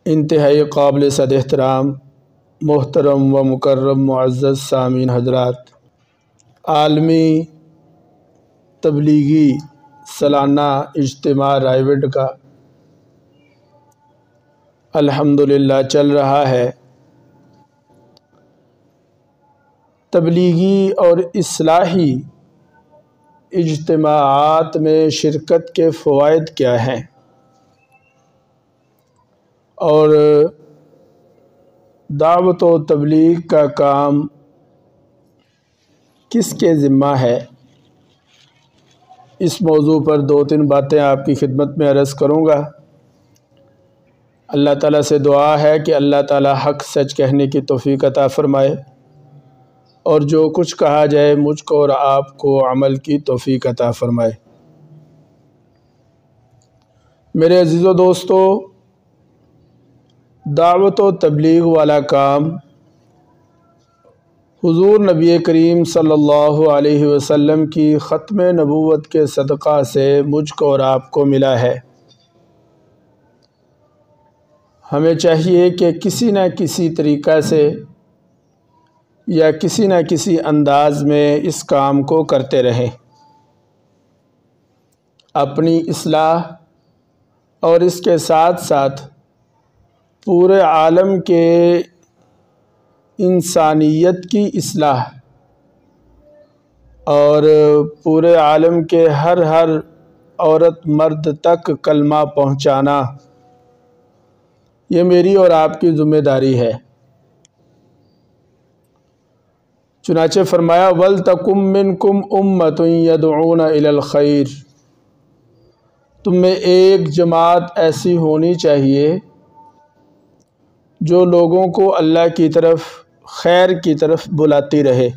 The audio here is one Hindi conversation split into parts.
इंतहाई काबिल सद एहतराम मोहतरम व मुकर्रम मुअज़्ज़ज़ सामीन हज़रात, आलमी तबलीगी सालाना इज्तिमा रायगढ़ का अल्हम्दुलिल्लाह चल रहा है। तबलीगी और इस्लाही इज्तिमाआत में शिरकत के फ़वाइद क्या हैं और दावत व तबलीग का काम किसके ज़िम्मा है, इस मौजू पर दो तीन बातें आपकी खिदमत में अर्ज़ करूँगा। अल्लाह ताला से दुआ है कि अल्लाह ताला हक़ सच कहने की तौफ़ीक़ अता फ़रमाए और जो कुछ कहा जाए मुझको और आपको अमल की तौफ़ीक़ अता फ़रमाए। मेरे अज़ीज़ों दोस्तों, दावत व तबलीग वाला काम हुज़ूर नबी करीम सल्लल्लाहु अलैहि वसल्लम की ख़त्म नबूवत के सदक़ा से मुझको और आपको मिला है। हमें चाहिए कि किसी न किसी तरीक़ा से या किसी न किसी अंदाज़ में इस काम को करते रहें। अपनी इस्लाह और इसके साथ साथ पूरे आलम के इंसानियत की इस्लाह और पूरे आलम के हर औरत मर्द तक कलमा पहुँचाना, ये मेरी और आपकी ज़िम्मेदारी है। चुनाचे फरमाया वल तकुम मिनकुम उम्मतुन यदऊना इलल खैर, तुम में एक जमात ऐसी होनी चाहिए जो लोगों को अल्लाह की तरफ खैर की तरफ बुलाती रहे।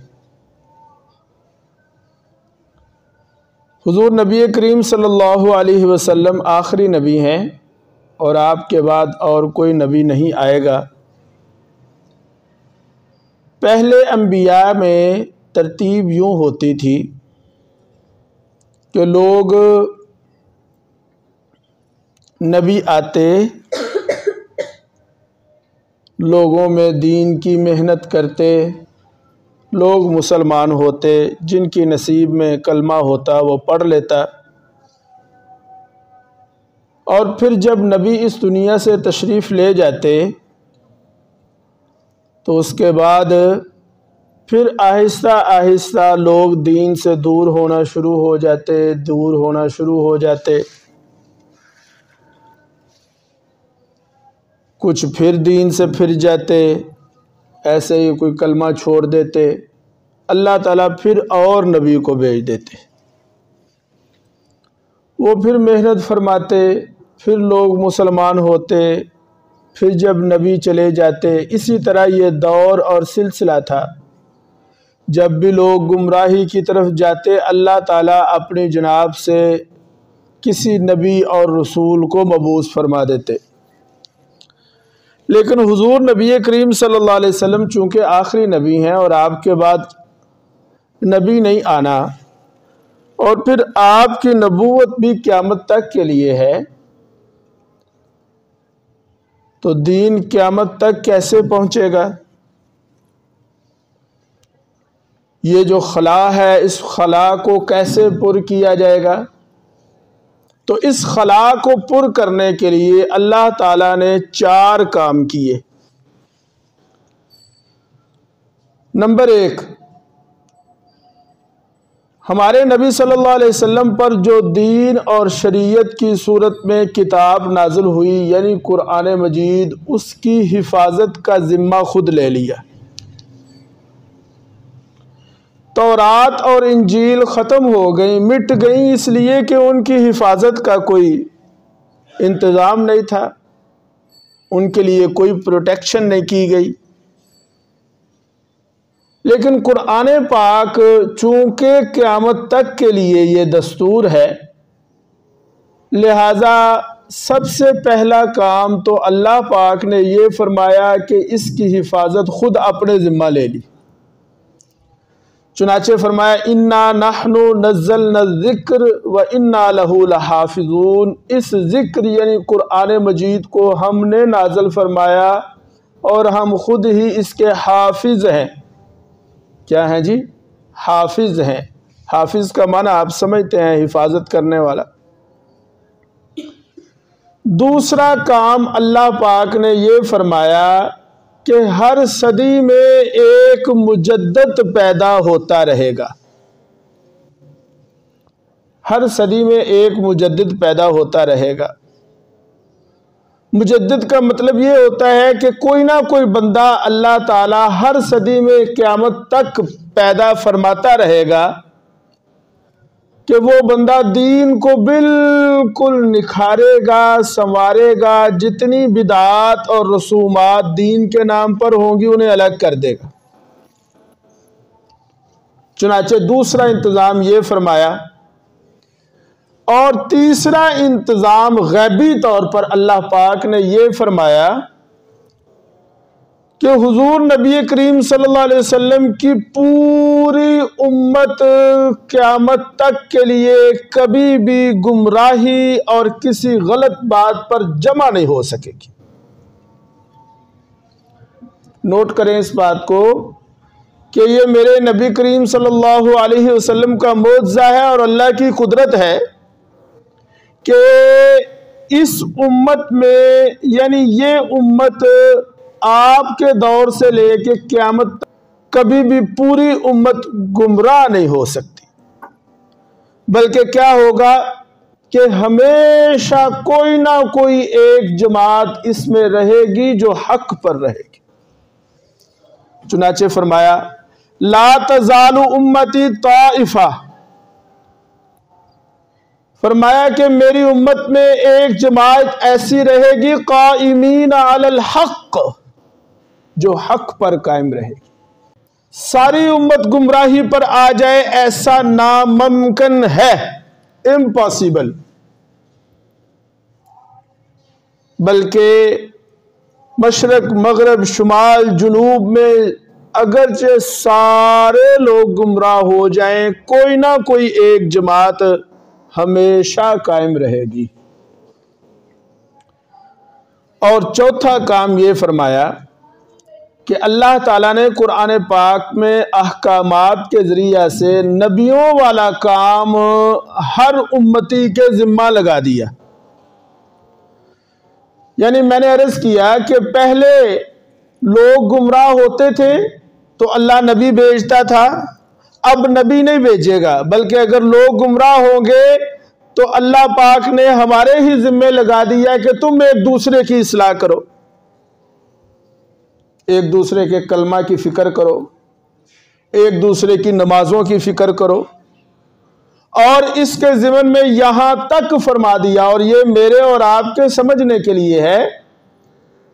हुज़ूर नबी करीम सल्लल्लाहु अलैहि वसल्लम आखिरी नबी हैं और आपके बाद और कोई नबी नहीं आएगा। पहले अंबिया में तरतीब यूँ होती थी कि लोग नबी आते, लोगों में दीन की मेहनत करते, लोग मुसलमान होते, जिनकी नसीब में कलमा होता वो पढ़ लेता, और फिर जब नबी इस दुनिया से तशरीफ़ ले जाते तो उसके बाद फिर आहिस्ता आहिस्ता लोग दीन से दूर होना शुरू हो जाते, कुछ फिर दीन से फिर जाते, ऐसे ही कोई कलमा छोड़ देते, अल्लाह ताला फिर और नबी को भेज देते, वो फिर मेहनत फरमाते, फिर लोग मुसलमान होते, फिर जब नबी चले जाते। इसी तरह ये दौर और सिलसिला था। जब भी लोग गुमराही की तरफ जाते, अल्लाह ताला अपनी जनाब से किसी नबी और रसूल को मबूस फरमा देते। लेकिन हुज़ूर नबी करीम सल्लल्लाहु अलैहि वसल्लम चूँकि आखिरी नबी हैं और आपके बाद नबी नहीं आना, और फिर आपकी नबूवत भी क़यामत तक के लिए है, तो दीन क़यामत तक कैसे पहुँचेगा? ये जो खला है, इस खला को कैसे पुर किया जाएगा? तो इस खला को पुर करने के लिए अल्लाह ताला ने 4 काम किए। नंबर 1, हमारे नबी सल्लल्लाहु अलैहि वसल्लम पर जो दीन और शरीयत की सूरत में किताब नाज़िल हुई यानी कुरान मजीद, उसकी हिफाजत का ज़िम्मा खुद ले लिया। तौरात और इंजील ख़त्म हो गई, मिट गई, इसलिए कि उनकी हिफाजत का कोई इंतज़ाम नहीं था, उनके लिए कोई प्रोटेक्शन नहीं की गई। लेकिन कुरान पाक चूँकि क़यामत तक के लिए ये दस्तूर है, लिहाजा सबसे पहला काम तो अल्लाह पाक ने ये फरमाया कि इसकी हिफाजत खुद अपने ज़िम्मा ले ली। चुनाचे फरमाया इन्ना नहनु नज़्ज़लना ज़िक्र व इन्ना लहू लहाफ़िज़ून। इस ज़िक्र यानी कुरान मजीद को हमने नाज़िल फरमाया और हम खुद ही इसके हाफिज़ हैं। क्या हैं जी? हाफिज़ हैं। हाफिज़ का माना आप समझते हैं, हिफाजत करने वाला। दूसरा काम अल्लाह पाक ने ये फरमाया कि हर सदी में एक मुजद्दद पैदा होता रहेगा। हर सदी में एक मुजद्दिद पैदा होता रहेगा। मुजद्दिद का मतलब ये होता है कि कोई ना कोई बंदा अल्लाह ताला हर सदी में क़यामत तक पैदा फरमाता रहेगा कि वो बंदा दीन को बिल्कुल निखारेगा, संवारेगा, जितनी बिदात और रसूमात दीन के नाम पर होंगी उन्हें अलग कर देगा। चुनाचे दूसरा इंतज़ाम ये फरमाया। और तीसरा इंतज़ाम गैबी तौर पर अल्लाह पाक ने ये फरमाया कि हुजूर नबी करीम सल्लल्लाहु अलैहि वसल्लम की पूरी उम्मत क़यामत तक के लिए कभी भी गुमराही और किसी गलत बात पर जमा नहीं हो सकेगी। नोट करें इस बात को कि ये मेरे नबी करीम सल्लल्लाहु अलैहि वसल्लम का मौजज़ा है और अल्लाह की कुदरत है कि इस उम्मत में यानी ये उम्मत आपके दौर से लेके क़यामत तक कभी भी पूरी उम्मत गुमराह नहीं हो सकती, बल्कि क्या होगा कि हमेशा कोई ना कोई एक जमात इसमें रहेगी जो हक पर रहेगी। चुनाचे फरमाया ला तज़ालु उम्मती ताइफा, फरमाया कि मेरी उम्मत में एक जमात ऐसी रहेगी काइमीन अलल हक, जो हक पर कायम रहेगी। सारी उम्मत गुमराही पर आ जाए ऐसा नामुमकिन है, इम्पॉसिबल। बल्कि मशरक मगरब शुमाल जुनूब में अगरचे सारे लोग गुमराह हो जाएं, कोई ना कोई एक जमात हमेशा कायम रहेगी। और चौथा काम ये फरमाया कि अल्लाह ताला ने कुरान पाक में अहकामात के ज़रिया से नबियों वाला काम हर उम्मती के ज़िम्मा लगा दिया। यानी मैंने अर्ज़ किया कि पहले लोग गुमराह होते थे तो अल्लाह नबी भेजता था, अब नबी नहीं भेजेगा, बल्कि अगर लोग गुमराह होंगे तो अल्लाह पाक ने हमारे ही ज़िम्मे लगा दिया कि तुम एक दूसरे की इस्लाह करो, एक दूसरे के कलमा की फ़िक्र करो, एक दूसरे की नमाजों की फ़िक्र करो। और इसके ज़िम्मन में यहाँ तक फरमा दिया, और ये मेरे और आपके समझने के लिए है,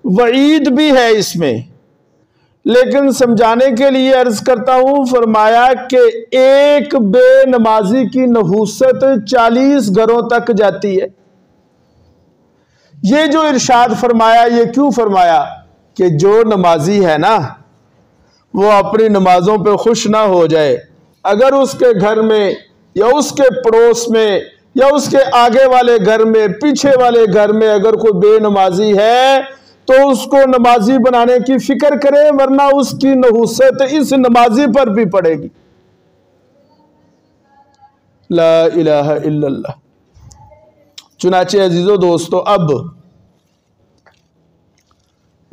वईद भी है इसमें, लेकिन समझाने के लिए अर्ज करता हूं। फरमाया कि एक बेनमाजी की नहूसत 40 घरों तक जाती है। ये जो इरशाद फरमाया, ये क्यों फरमाया कि जो नमाजी है ना वो अपनी नमाजों पे खुश ना हो जाए, अगर उसके घर में या उसके पड़ोस में या उसके आगे वाले घर में, पीछे वाले घर में अगर कोई बेनमाजी है तो उसको नमाजी बनाने की फिक्र करे, वरना उसकी नहुसत इस नमाजी पर भी पड़ेगी। ला इलाहा इल्लल्लाह। चुनाचे अजीजों दोस्तों, अब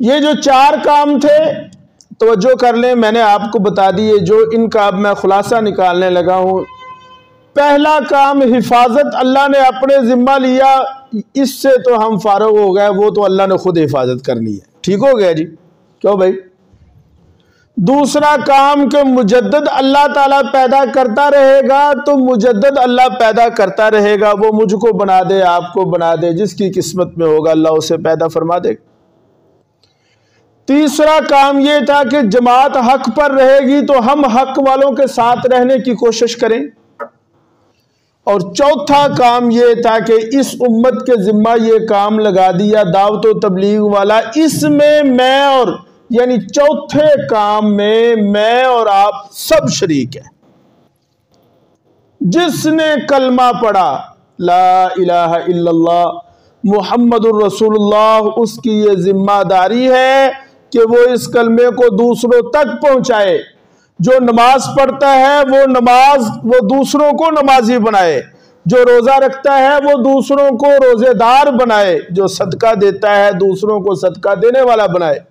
ये जो 4 काम थे तवज्जो कर लें, मैंने आपको बता दिए, जो इनका अब मैं खुलासा निकालने लगा हूं। पहला काम हिफाजत अल्लाह ने अपने जिम्मा लिया, इससे तो हम फारग हो गए, वो तो अल्लाह ने खुद हिफाजत करनी है। ठीक हो गया जी, क्यों भाई। दूसरा काम के मुजद्दद अल्लाह ताला पैदा करता रहेगा, तो मुजद्दद अल्लाह पैदा करता रहेगा, वो मुझको बना दे, आपको बना दे, जिसकी किस्मत में होगा अल्लाह उसे पैदा फरमा देगा। तीसरा काम ये था कि जमात हक पर रहेगी तो हम हक वालों के साथ रहने की कोशिश करें। और चौथा काम ये था कि इस उम्मत के जिम्मा ये काम लगा दिया दावत व तबलीग वाला। इसमें मैं और यानी चौथे काम में मैं और आप सब शरीक हैं। जिसने कलमा पढ़ा ला इलाहा इल्लल्लाह मुहम्मदुर रसूलुल्लाह, उसकी ये जिम्मेदारी है कि वो इस कलमे को दूसरों तक पहुंचाए। जो नमाज पढ़ता है वो दूसरों को नमाजी बनाए, जो रोजा रखता है वो दूसरों को रोजेदार बनाए, जो सदका देता है दूसरों को सदका देने वाला बनाए।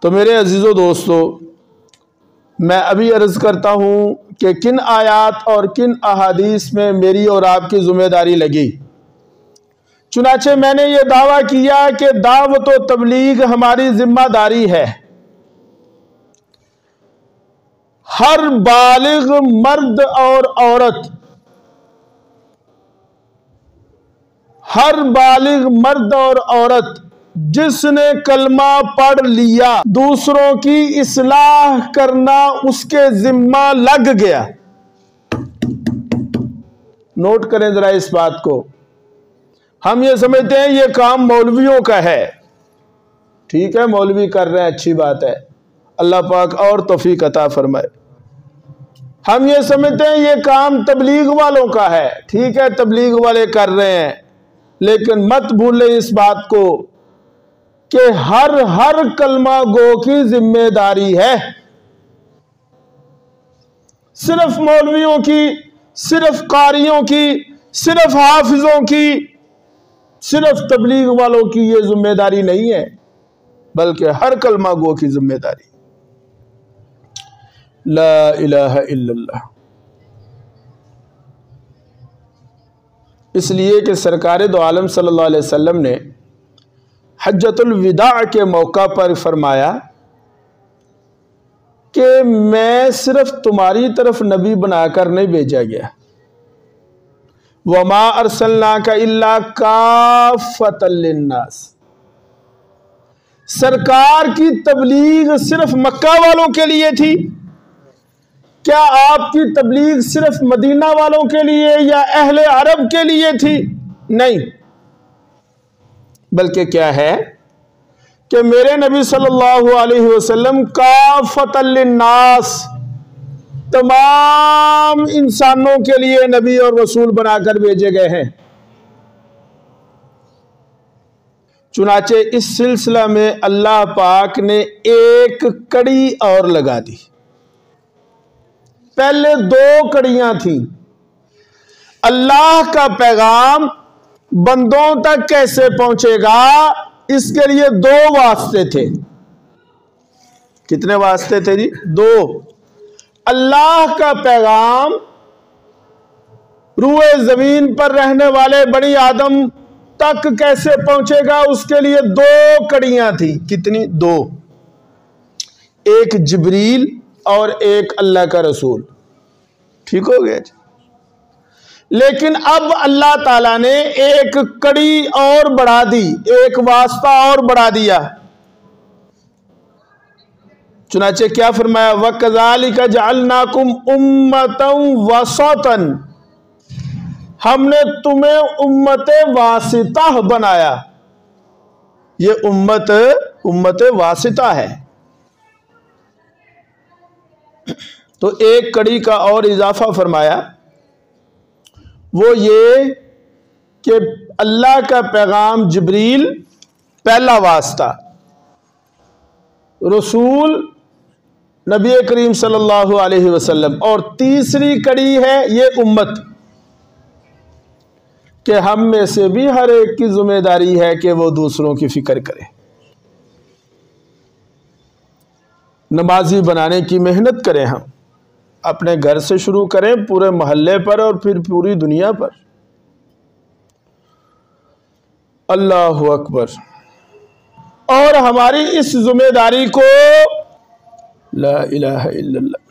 तो मेरे अजीजों दोस्तों, मैं अभी अर्ज करता हूं कि किन आयात और किन अहादीस में मेरी और आपकी जिम्मेदारी लगी। चुनाचे मैंने ये दावा किया कि दावत व तबलीग हमारी जिम्मेदारी है। हर बालिग मर्द और औरत, हर बालिग मर्द और औरत जिसने कलमा पढ़ लिया, दूसरों की इस्लाह करना उसके जिम्मा लग गया। नोट करें जरा इस बात को। हम ये समझते हैं ये काम मौलवियों का है। ठीक है, मौलवी कर रहे हैं, अच्छी बात है, अल्लाह पाक और तौफीक अता फरमाए। हम ये समझते हैं ये काम तबलीग वालों का है। ठीक है, तबलीग वाले कर रहे हैं, लेकिन मत भूलें इस बात को कि हर कलमा गो की जिम्मेदारी है। सिर्फ मौलवियों की, सिर्फ कारियों की, सिर्फ हाफिजों की, सिर्फ तबलीग वालों की ये जिम्मेदारी नहीं है, बल्कि हर कलमा गो की जिम्मेदारी। ला इलाहा इल्लल्लाह। इसलिए कि सरकार दो आलम सल्लल्लाहु अलैहि वसल्लम ने हज्जतुल विदा के मौका पर फरमाया कि मैं सिर्फ तुम्हारी तरफ नबी बनाकर नहीं भेजा गया, वमा अरसलनाका इल्ला काफ़तल लिन्नास। सरकार की तबलीग सिर्फ मक्का वालों के लिए थी? क्या आपकी तबलीग सिर्फ मदीना वालों के लिए या अहले अरब के लिए थी? नहीं, बल्कि क्या है कि मेरे नबी सल्लल्लाहु अलैहि वसल्लम काफ़तल लिन्नास, तमाम इंसानों के लिए नबी और रसूल बनाकर भेजे गए हैं। चुनाचे इस सिलसिला में अल्लाह पाक ने एक कड़ी और लगा दी। पहले दो कड़ियां थी। अल्लाह का पैगाम बंदों तक कैसे पहुंचेगा, इसके लिए दो वास्ते थे। कितने वास्ते थे जी? दो। अल्लाह का पैगाम रूए जमीन पर रहने वाले बनी आदम तक कैसे पहुंचेगा, उसके लिए दो कड़ियां थी। कितनी? दो। एक जिब्रील और एक अल्लाह का रसूल। ठीक हो गया। लेकिन अब अल्लाह ताला ने एक कड़ी और बढ़ा दी, एक वास्ता और बढ़ा दिया। चुनाचे क्या फरमाया? वकज़ालिका जअलनाकुम उम्मतन वसतन, हमने तुम्हें उम्मते वासिता बनाया। ये उम्मत वासिता है। तो एक कड़ी का और इजाफा फरमाया, वो ये कि अल्लाह का पैगाम जिब्रील पहला वास्ता, रसूल नबी करीम सल्लल्लाहु अलैहि वसल्लम, और तीसरी कड़ी है ये उम्मत, कि हम में से भी हर एक की जिम्मेदारी है कि वो दूसरों की फिक्र करे, नमाजी बनाने की मेहनत करें। हम अपने घर से शुरू करें, पूरे मोहल्ले पर और फिर पूरी दुनिया पर। अल्लाह अकबर। और हमारी इस जिम्मेदारी को ला इलाहा इल्लल्लाह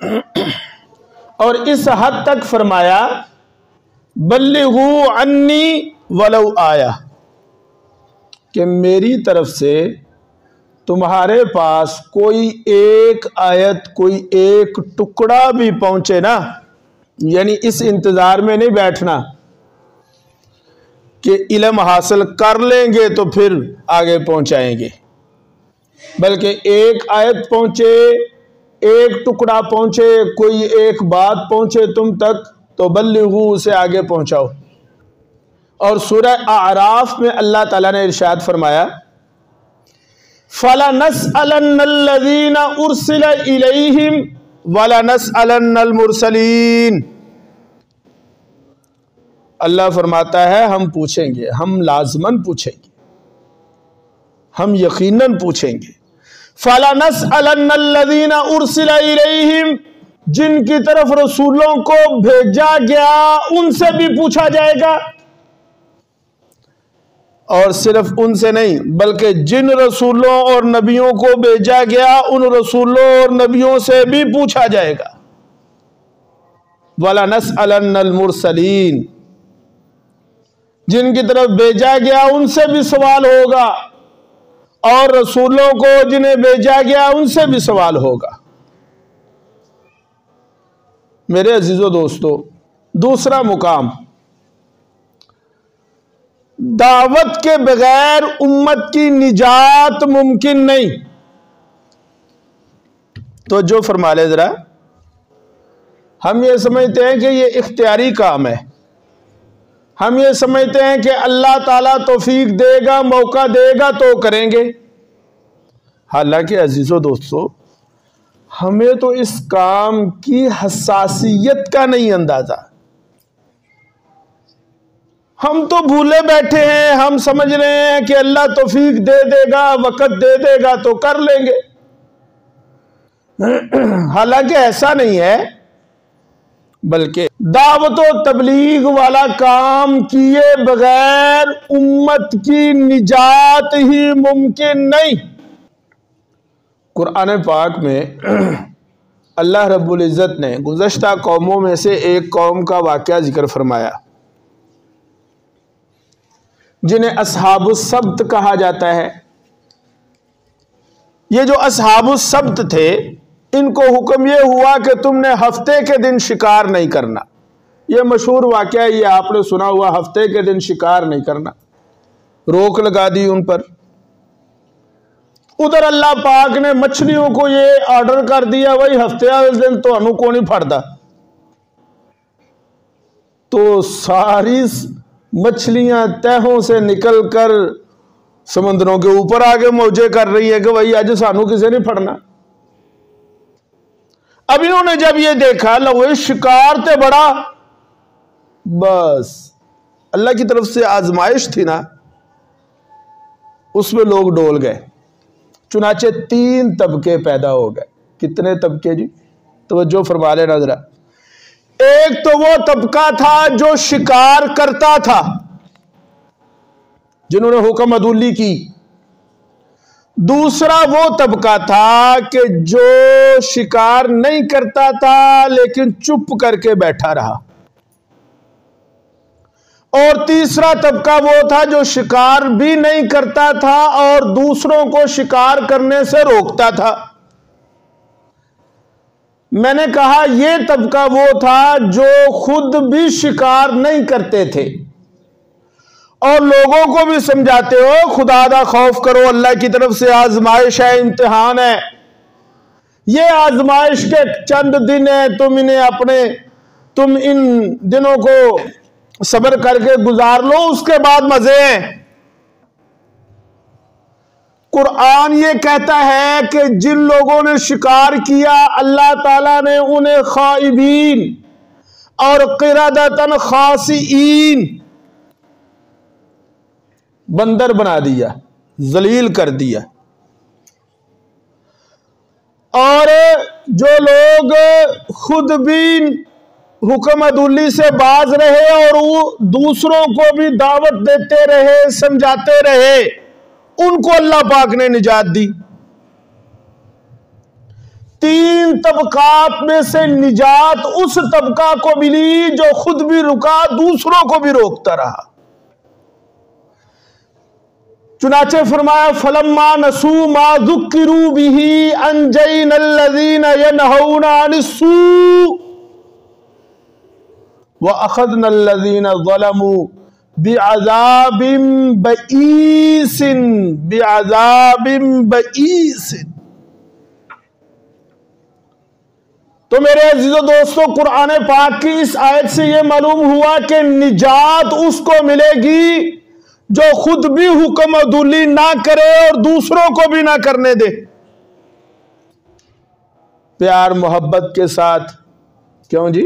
और इस हद तक फरमाया, बल्लिगू अन्नी वलौ आया, कि मेरी तरफ से तुम्हारे पास कोई एक आयत, कोई एक टुकड़ा भी पहुंचे ना, यानी इस इंतजार में नहीं बैठना कि इल्म हासिल कर लेंगे तो फिर आगे पहुंचाएंगे, बल्कि एक आयत पहुंचे, एक टुकड़ा पहुंचे, कोई एक बात पहुंचे तुम तक तो बल्लिगू, उसे आगे पहुंचाओ। और सूरह आराफ में अल्लाह ताला ने इरशाद फरमाया, फलनसअलन्नल्लज़ीना उरसिला इलैहिम वलनसअलन्नल मुरसलीन। अल्लाह फरमाता है हम पूछेंगे, हम लाजमन पूछेंगे, हम यकीनन पूछेंगे। फलनसअलन्नल्लज़ीना उरसिला इलैहिम, जिनकी तरफ रसूलों को भेजा गया उनसे भी पूछा जाएगा। और सिर्फ उनसे नहीं, बल्कि जिन रसूलों और नबियों को भेजा गया उन रसूलों और नबियों से भी पूछा जाएगा। वलनसअलन्नल मुरसलीन, जिनकी तरफ भेजा गया उनसे भी सवाल होगा, और रसूलों को जिन्हें भेजा गया उनसे भी सवाल होगा। मेरे अजीजों दोस्तों, दूसरा मुकाम, दावत के बगैर उम्मत की निजात मुमकिन नहीं। तो जो फरमा ले जरा, हम ये समझते हैं कि ये इख्तियारी काम है, हम ये समझते हैं कि अल्लाह ताला तौफीक देगा, मौका देगा तो करेंगे। हालांकि अजीजों दोस्तों, हमें तो इस काम की हसासियत का नहीं अंदाजा। हम तो भूले बैठे हैं, हम समझ रहे हैं कि अल्लाह तौफीक दे देगा, वक़्त दे देगा तो कर लेंगे। हालांकि ऐसा नहीं है, बल्कि दावत व तबलीग वाला काम किए बगैर उम्मत की निजात ही मुमकिन नहीं। कुरान पाक में अल्लाह रब्बुल इज़्ज़त ने गुज़श्ता कौमों में से एक कौम का वाक़या जिक्र फरमाया, जिन्हें अस्हाबुस सब्त कहा जाता है। ये जो अस्हाबुस सब्त थे, इनको हुक्म ये हुआ कि तुमने हफ्ते के दिन शिकार नहीं करना। ये मशहूर वाक़या, ये आपने सुना हुआ, हफ्ते के दिन शिकार नहीं करना, रोक लगा दी उन पर। उधर अल्लाह पाक ने मछलियों को ये ऑर्डर कर दिया, वही हफ्ते वाले दिन तो अनु को नहीं फड़ता। तो सारी मछलियां तहों से निकलकर समुद्रों के ऊपर आगे मौजे कर रही है कि भाई आज सानू किसी नहीं फड़ना। अब इन्होंने जब ये देखा, लो शिकार ते बड़ा, बस अल्लाह की तरफ से आजमाइश थी ना, उसमें लोग डोल गए। चुनाचे 3 तबके पैदा हो गए। कितने तबके जी? तवज्जो फरमा लेना जरा। एक तो वो तबका था जो शिकार करता था, जिन्होंने हुक्म अदुल्ली की। दूसरा वो तबका था कि जो शिकार नहीं करता था लेकिन चुप करके बैठा रहा। और तीसरा तबका वो था जो शिकार भी नहीं करता था और दूसरों को शिकार करने से रोकता था। मैंने कहा ये तबका वो था जो खुद भी शिकार नहीं करते थे और लोगों को भी समझाते हो खुदा दा खौफ करो, अल्लाह की तरफ से आजमाइश है, इम्तिहान है, ये आजमाइश के चंद दिन है, तुम इन दिनों को सब्र करके गुजार लो, उसके बाद मजे हैं। कुरान ये कहता है कि जिन लोगों ने शिकार किया, अल्लाह ताला ने उन्हें खाइबीन और क़िरदतन खासीईन, बंदर बना दिया, जलील कर दिया। और जो लोग खुद भी हुक्म अदुल्ली से बाज रहे और वो दूसरों को भी दावत देते रहे, समझाते रहे, उनको अल्लाह पाक ने निजात दी। 3 तबकात में से निजात उस तबका को मिली जो खुद भी रुका, दूसरों को भी रोकता रहा। चुनाचे फरमाया, फलम्मा नसू मा ज़ुक्किरू बिही अंजयनल्लज़ीना यनहौना अनिस्सू व अख़ज़नल्लज़ीना ज़लमू बिअज़ाबिन बईसिन। तो मेरे अजीजों दोस्तों, कुरान पाक की इस आयत से यह मालूम हुआ कि निजात उसको मिलेगी जो खुद भी हुक्म अदूली ना करे और दूसरों को भी ना करने दे। प्यार मोहब्बत के साथ, क्यों जी,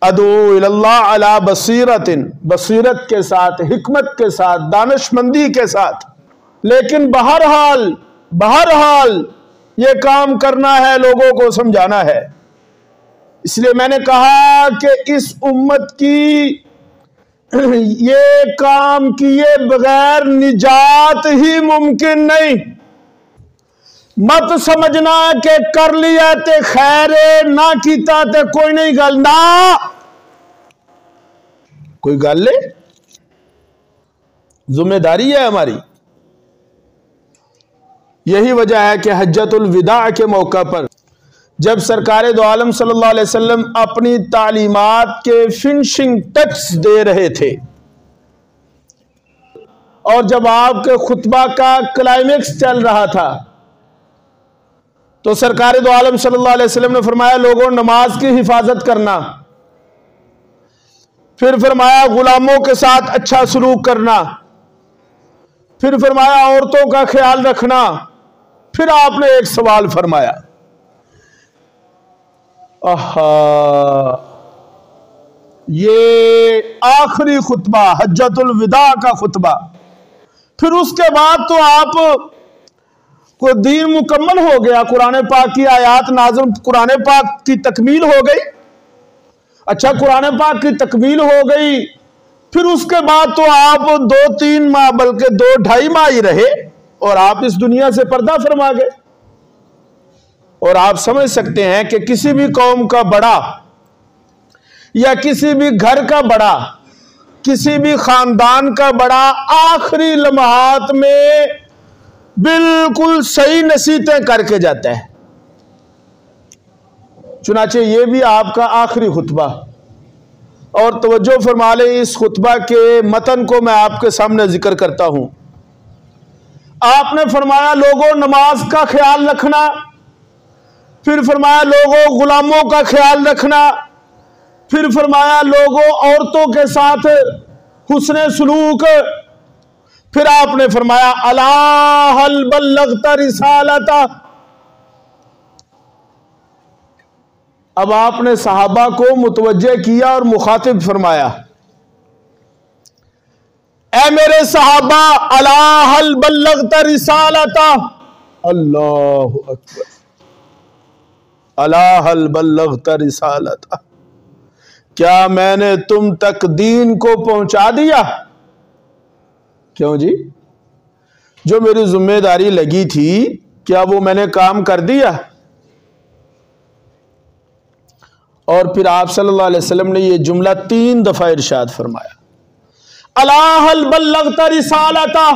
अदू इल्लाह अला बसीरतिन, बसीरत के साथ, हिकमत के साथ, दानिशमंदी के साथ। लेकिन बहरहाल ये काम करना है, लोगों को समझाना है। इसलिए मैंने कहा कि इस उम्मत की ये काम किए बगैर निजात ही मुमकिन नहीं। मत समझना कि कर लिया ते खैरे, ना कीता ते कोई नहीं गल, ना कोई गल है, जिम्मेदारी है हमारी। यही वजह है कि हज्जतुल विदा के मौका पर जब सरकार दो आलम सल्लल्लाहु अलैहि वसल्लम अपनी तालीमात के फिनिशिंग टच दे रहे थे और जब आपके खुतबा का क्लाइमेक्स चल रहा था, तो सरकार दो आलम सल्लल्लाहु अलैहि वसल्लम ने फरमाया, लोगों नमाज की हिफाजत करना। फिर फरमाया गुलामों के साथ अच्छा सलूक करना। फिर फरमाया औरतों का ख्याल रखना। फिर आपने एक सवाल फरमाया, ये आखिरी खुतबा, हज्जतुल विदा का खुतबा। फिर उसके बाद तो आप को दीन मुकम्मल हो गया, कुरान पाक की आयात नाज़िल, कुरान पाक की तकमील हो गई। अच्छा, कुरान पाक की तकमील हो गई, फिर उसके बाद तो आप 2-3 माह बल्कि 2-2.5 माह ही रहे और आप इस दुनिया से पर्दा फरमा गए। और आप समझ सकते हैं कि किसी भी कौम का बड़ा या किसी भी घर का बड़ा, किसी भी खानदान का बड़ा आखिरी लम्हात में बिल्कुल सही नसीहतें करके जाता है। चुनाचे ये भी आपका आखिरी खुतबा। और तवज्जो फरमा लें, इस खुतबा के मतन को मैं आपके सामने जिक्र करता हूं। आपने फरमाया लोगों नमाज का ख्याल रखना। फिर फरमाया लोगों गुलामों का ख्याल रखना। फिर फरमाया लोगों औरतों के साथ हुस्ने सलूक। फिर आपने फरमाया अला हल बल्लगता रिसालता। अब आपने सहाबा को मुतवज्जे किया और मुखातिब फरमाया, ऐ मेरे सहाबा, अला हल बल्लगता रिसालता। अल्लाहु अकबर, अला हल बल्लगता रिसालता, क्या मैंने तुम तक दीन को पहुंचा दिया? क्यों जी, जो मेरी जिम्मेदारी लगी थी क्या वो मैंने काम कर दिया? और फिर आप सल्लल्लाहु अलैहि वसल्लम ने ये जुमला 3 दफा इरशाद फरमाया, अला हल बल्लगता रिसालता,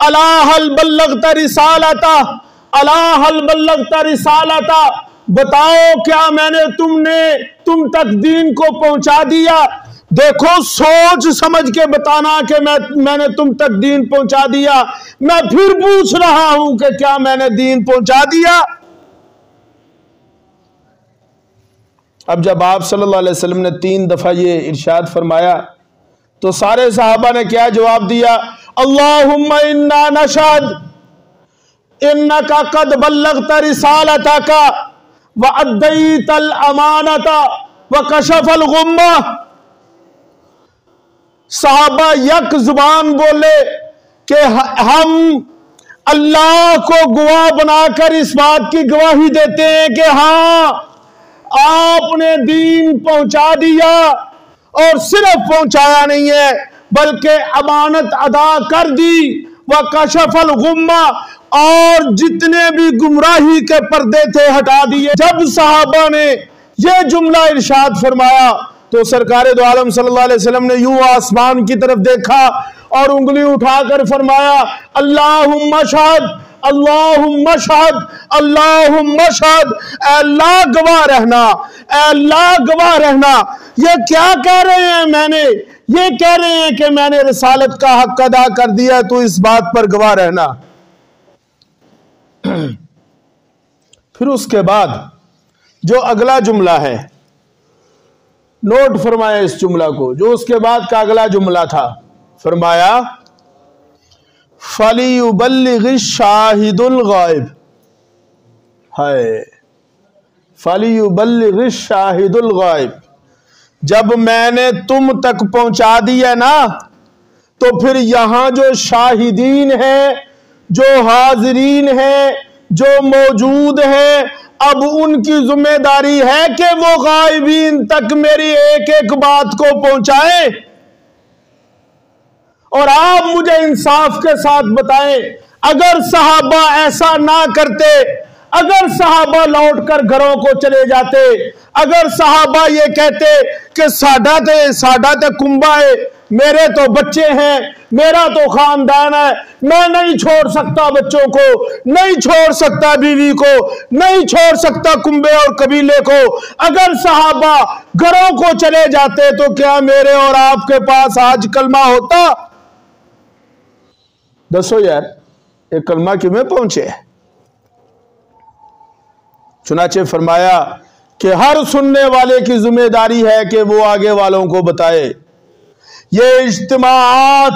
अला हल बल्लगता रिसालता, अला हल बल्लगता रिसालता। बताओ क्या मैंने तुम तक दीन को पहुंचा दिया? देखो, सोच समझ के बताना कि मैंने तुम तक दीन पहुंचा दिया। मैं फिर पूछ रहा हूं कि क्या मैंने दीन पहुंचा दिया? अब जब आप सल्लल्लाहु अलैहि वसल्लम ने 3 दफा ये इरशाद फरमाया तो सारे सहाबा ने क्या जवाब दिया? अल्लाहुम्मा इन्ना नशहद इन्नका कद बल्लगता रिसालतका व अद्दैतल अमानता व कशफल गुम्मा। सहाबा यक जुबान बोले कि हम अल्लाह को गवाह बनाकर इस बात की गवाही देते हैं कि हाँ, आपने दीन पहुंचा दिया, और सिर्फ पहुंचाया नहीं है बल्कि अमानत अदा कर दी। व कशफल गुम्मा, और जितने भी गुमराही के पर्दे थे हटा दिए। जब सहाबा ने यह जुमला इरशाद फरमाया तो सरकार दो आलम सल्लल्लाहु अलैहि वसल्लम ने यूं आसमान की तरफ देखा और उंगली उठाकर फरमाया, अल्लाहुम्मा शहद, अल्लाहुम्मा शहद, अल्लाहुम्मा शहद। अल्लाह गवाह रहना, अल्लाह गवाह रहना। ये क्या कह रहे हैं? ये कह रहे हैं कि मैंने रिसालत का हक अदा कर दिया, तो इस बात पर गवाह रहना। फिर उसके बाद जो अगला जुमला है, नोट फरमाया इस जुमला को, जो उसके बाद का अगला जुमला था, फरमाया फलीयुबल्लिग शाहिदुल गायब है, फलीयुबल्लिग शाहिदुल गायब। जब मैंने तुम तक पहुंचा दिया ना, तो फिर यहां जो शाहिदीन है, जो हाजिरीन है, जो मौजूद है, अब उनकी जिम्मेदारी है कि वो गायबीन तक मेरी एक एक बात को पहुंचाएं। और आप मुझे इंसाफ के साथ बताएं, अगर सहाबा ऐसा ना करते, अगर सहाबा लौटकर घरों को चले जाते, अगर सहाबा ये कहते कि साडा ते कुंबा है, मेरे तो बच्चे हैं, मेरा तो खानदान है, मैं नहीं छोड़ सकता बच्चों को, नहीं छोड़ सकता बीवी को, नहीं छोड़ सकता कुंबे और कबीले को, अगर सहाबा घरों को चले जाते तो क्या मेरे और आपके पास आज कलमा होता? दसो यार, ये कलमा किमें पहुंचे? चुनाचे फरमाया कि हर सुनने वाले की जिम्मेदारी है कि वो आगे वालों को बताए। ये इज्तिमात,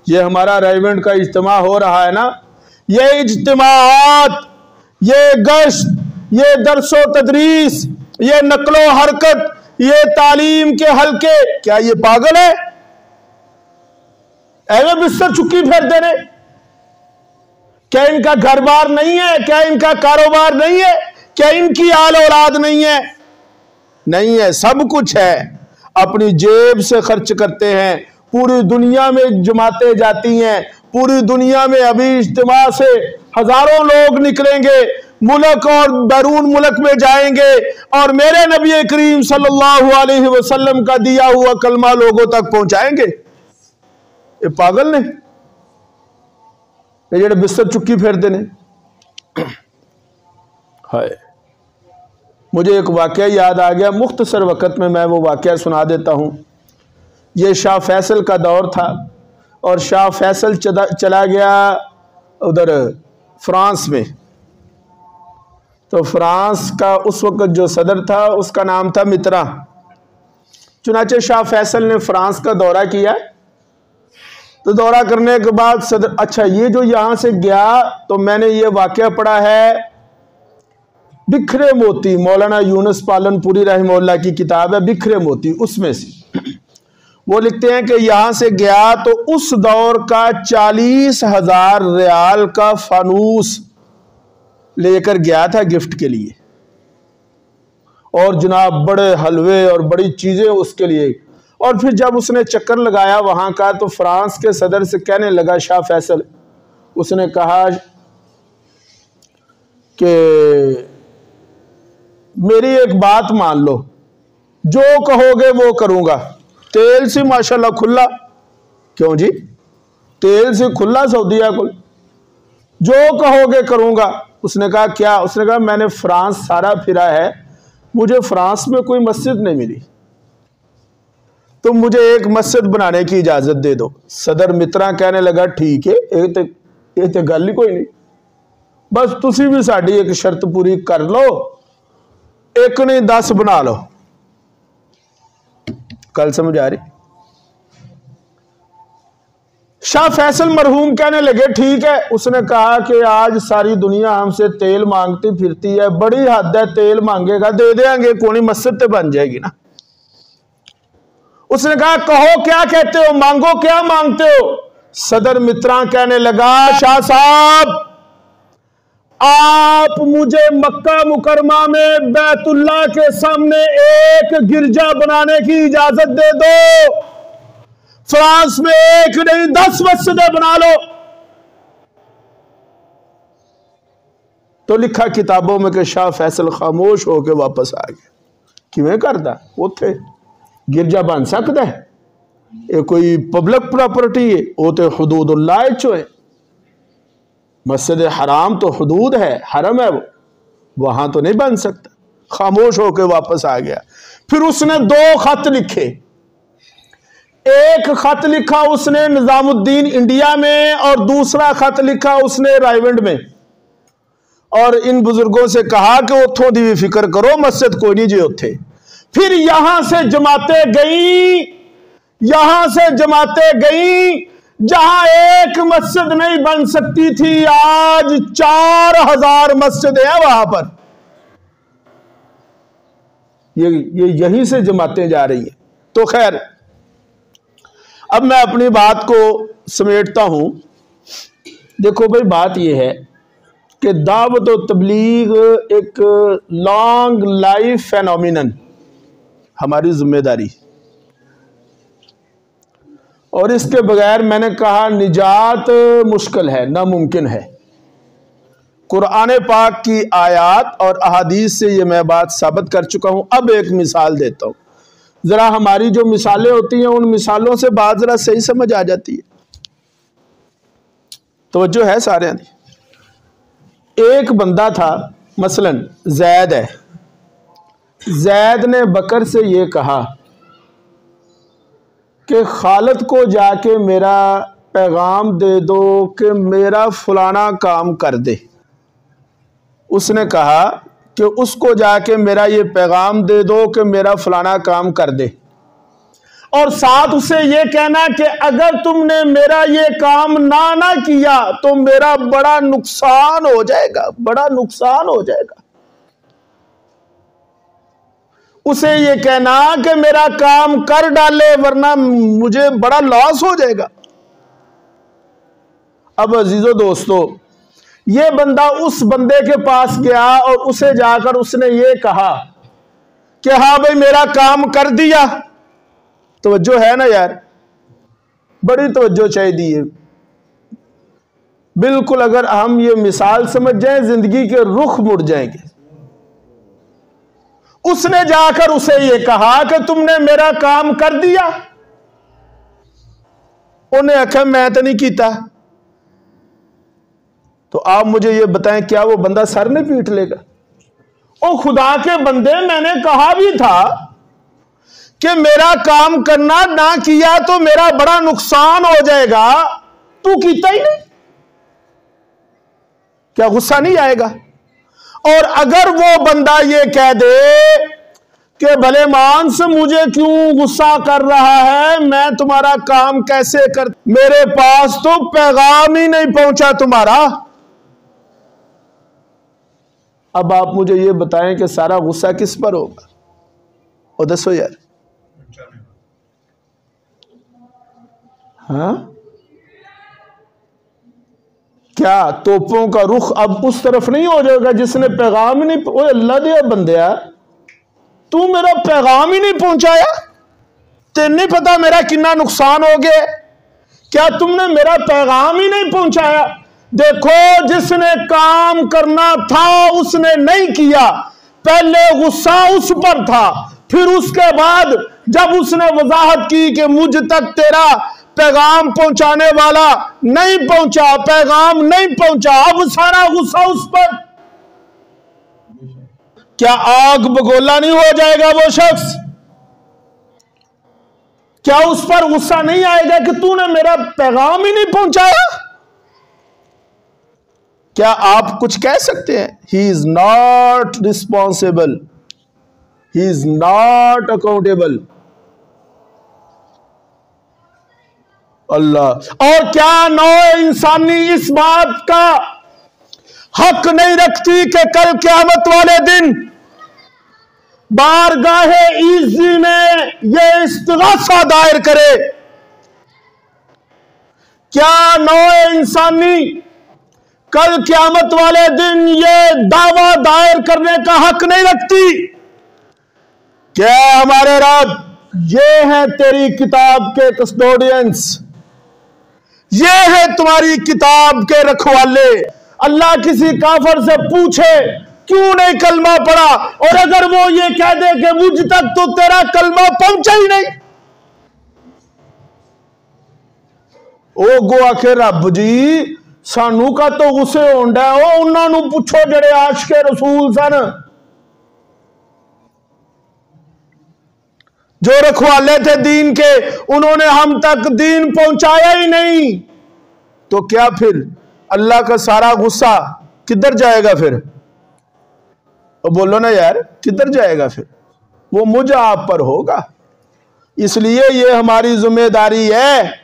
ये हमारा राइवेंट का इज्तिमा हो रहा है ना, ये इज्तिमात, ये गश्त, ये दरसो तदरीस, ये नकलो हरकत, ये तालीम के हलके, क्या ये पागल है? ऐसे बिस्तर चुक्की फेर देने? क्या इनका घर बार नहीं है? क्या इनका कारोबार नहीं है? क्या इनकी आल औलाद नहीं है? नहीं है, सब कुछ है, अपनी जेब से खर्च करते हैं। पूरी दुनिया में जमातें जाती हैं, पूरी दुनिया में अभी इज्तिमा से हजारों लोग निकलेंगे, मुल्क और बैरून मुल्क में जाएंगे और मेरे नबी करीम सल्लल्लाहु अलैहि वसल्लम का दिया हुआ कलमा लोगों तक पहुंचाएंगे। ये पागल ने, ये जेड़े बिस्तर चुक्की फेर देने। हाय, मुझे एक वाकया याद आ गया, मुख्तसर वक़्त में मैं वो वाकया सुना देता हूँ। ये शाह फैसल का दौर था और शाह फैसल चला गया उधर फ्रांस में। तो फ्रांस का उस वक़्त जो सदर था उसका नाम था मित्रा। चुनाचे शाह फैसल ने फ्रांस का दौरा किया। तो दौरा करने के बाद सदर, अच्छा ये जो यहाँ से गया, तो मैंने ये वाकया पढ़ा है बिखरे मोती, मौलाना यूनुस पालनपुरी रहमतुल्लाह की किताब है बिखरे मोती, उसमें से वो लिखते हैं कि यहाँ से गया तो उस दौर का 40,000 रियाल का फानूस लेकर गया था गिफ्ट के लिए, और जनाब बड़े हलवे और बड़ी चीजें उसके लिए। और फिर जब उसने चक्कर लगाया वहां का, तो फ्रांस के सदर से कहने लगा शाह फैसल, उसने कहा कि मेरी एक बात मान लो, जो कहोगे वो करूंगा। तेल से माशाल्लाह खुला, क्यों जी, तेल से खुला सऊदिया को, जो कहोगे करूंगा। उसने कहा क्या? उसने कहा मैंने फ्रांस सारा फिरा है, मुझे फ्रांस में कोई मस्जिद नहीं मिली, तुम मुझे एक मस्जिद बनाने की इजाजत दे दो। सदर मित्रा कहने लगा ठीक है, ये तो गल ही कोई नहीं, बस तुसी भी साड़ी एक शर्त पूरी कर लो, एक नहीं 10 बना लो। कल समझ आ रही? शाह फैसल मरहूम कहने लगे ठीक है। उसने कहा कि आज सारी दुनिया हमसे तेल मांगती फिरती है, बड़ी हद है, तेल मांगेगा दे देंगे, कोई मस्जिद तो बन जाएगी ना। उसने कहा कहो क्या कहते हो, मांगो क्या मांगते हो। सदर मित्रा कहने लगा शाह साहब, आप मुझे मक्का मुकरमा में बैतुल्लाह के सामने एक गिरजा बनाने की इजाजत दे दो, फ्रांस में एक नहीं 10 मस्जिदें बना लो। तो लिखा किताबों में कि शाह फैसल खामोश होकर वापस आ गया। किवें करदा उत्थे गिरजा बन सकता है? ये कोई पब्लिक प्रॉपर्टी है, वो तो हुदूदुल्लाह चो है। मस्जिद हराम तो हुदूद है, हरम है, वो वहां तो नहीं बन सकता। खामोश होकर वापस आ गया। फिर उसने 2 खत लिखे। एक खत लिखा उसने निजामुद्दीन इंडिया में और दूसरा खत लिखा उसने रायवंड में। और इन बुजुर्गों से कहा कि उठो दी भी फिक्र करो, मस्जिद कोई नहीं जे उठे। फिर यहां से जमातें गई, यहां से जमातें गई, जहां एक मस्जिद नहीं बन सकती थी, आज 4000 मस्जिद है वहां पर। ये यहीं से जमातें जा रही हैं। तो खैर, अब मैं अपनी बात को समेटता हूं। देखो भाई, बात यह है कि दावत और तबलीग एक लॉन्ग लाइफ फेनोमिनन, हमारी जिम्मेदारी, और इसके बगैर मैंने कहा निजात मुश्किल है, नामुमकिन है। कुरान पाक की आयात और अहादीस से ये मैं बात साबित कर चुका हूं। अब एक मिसाल देता हूं, जरा हमारी जो मिसालें होती हैं उन मिसालों से बात जरा सही समझ आ जाती है। तवज्जो है सारे? एक बंदा था, मसलन जैद है। जैद ने बकर से ये कहा कि खालिद को जाके मेरा पैगाम दे दो कि मेरा फलाना काम कर दे। उसने कहा कि उसको जाके मेरा ये पैगाम दे दो कि मेरा फलाना काम कर दे, और साथ उसे ये कहना कि अगर तुमने मेरा ये काम ना किया तो मेरा बड़ा नुकसान हो जाएगा, बड़ा नुकसान हो जाएगा। उसे ये कहना कि मेरा काम कर डाले वरना मुझे बड़ा लॉस हो जाएगा। अब अजीजो दोस्तों, ये बंदा उस बंदे के पास गया और उसे जाकर उसने ये कहा कि हाँ भाई मेरा काम कर दिया। तवज्जो है ना यार, बड़ी तवज्जो चाहिए बिल्कुल। अगर हम ये मिसाल समझ जाएं, जिंदगी के रुख मुड़ जाएंगे। उसने जाकर उसे ये कहा कि तुमने मेरा काम कर दिया। उन्हें आखा मैं तो नहीं कीता। तो आप मुझे ये बताएं, क्या वो बंदा सर नहीं पीट लेगा? ओ खुदा के बंदे, मैंने कहा भी था कि मेरा काम करना ना किया तो मेरा बड़ा नुकसान हो जाएगा, तू कीता ही नहीं, क्या गुस्सा नहीं आएगा? और अगर वो बंदा ये कह दे कि भले मानस मुझे क्यों गुस्सा कर रहा है, मैं तुम्हारा काम कैसे कर, मेरे पास तो पैगाम ही नहीं पहुंचा तुम्हारा। अब आप मुझे ये बताएं कि सारा गुस्सा किस पर होगा? और दसो यार। हाँ, क्या तोपों का रुख अब उस तरफ नहीं हो जाएगा जिसने पैगाम ही नहीं? ओए अल्लाह दे बंदया, तू मेरा पैगाम ही नहीं पहुंचाया, तेरे नहीं पता मेरा कितना नुकसान हो गया? क्या तुमने मेरा पैगाम ही नहीं पहुंचाया? देखो, जिसने काम करना था उसने नहीं किया। पहले गुस्सा उस पर था, फिर उसके बाद जब उसने वजाहत की कि मुझ तक तेरा पैगाम पहुंचाने वाला नहीं पहुंचा, पैगाम नहीं पहुंचा, अब सारा गुस्सा उस पर। क्या आग बगोला नहीं हो जाएगा वो शख्स? क्या उस पर गुस्सा नहीं आएगा कि तूने मेरा पैगाम ही नहीं पहुंचाया? क्या आप कुछ कह सकते हैं? He is not responsible, he is not accountable. Allah. और क्या नौ इंसानी इस बात का हक नहीं रखती कि कल क़यामत वाले दिन बारगाहे इज़्ज़ में ये इस्तिग़ासा दायर करे? क्या नौ इंसानी कल क़यामत वाले दिन ये दावा दायर करने का हक नहीं रखती? क्या हमारे रब ये हैं तेरी किताब के कस्टोडियंस, ये है तुम्हारी किताब के रखवाले। अल्लाह किसी काफर से पूछे क्यों नहीं कलमा पढ़ा, और अगर वो ये कह दे कि मुझ तक तो तेरा कलमा पहुंचा ही नहीं, ओ गो आखे रब जी सानू का तो गुस्से होंदा है, उन्होंने पूछो जड़े आशिके रसूल सन, जो रखवाले थे दीन के, उन्होंने हम तक दीन पहुंचाया ही नहीं। तो क्या फिर अल्लाह का सारा गुस्सा किधर जाएगा? फिर और बोलो ना यार किधर जाएगा फिर, वो मुझ आप पर होगा। इसलिए ये हमारी जिम्मेदारी है।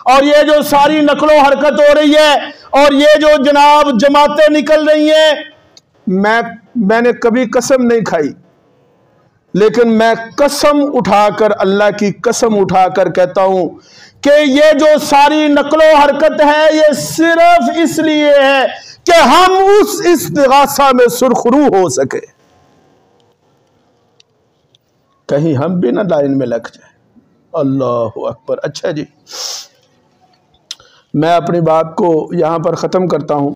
और ये जो सारी नकलो हरकत हो रही है और ये जो जनाब जमातें निकल रही हैं, मैंने कभी कसम नहीं खाई, लेकिन मैं कसम उठाकर, अल्लाह की कसम उठाकर कहता हूं कि ये जो सारी नकलो हरकत है ये सिर्फ इसलिए है कि हम उस इस्तिगासा में सुरखरू हो सके, कहीं हम भी ना लाइन में लग जाए। अल्लाह अकबर। अच्छा जी, मैं अपनी बात को यहां पर ख़त्म करता हूं।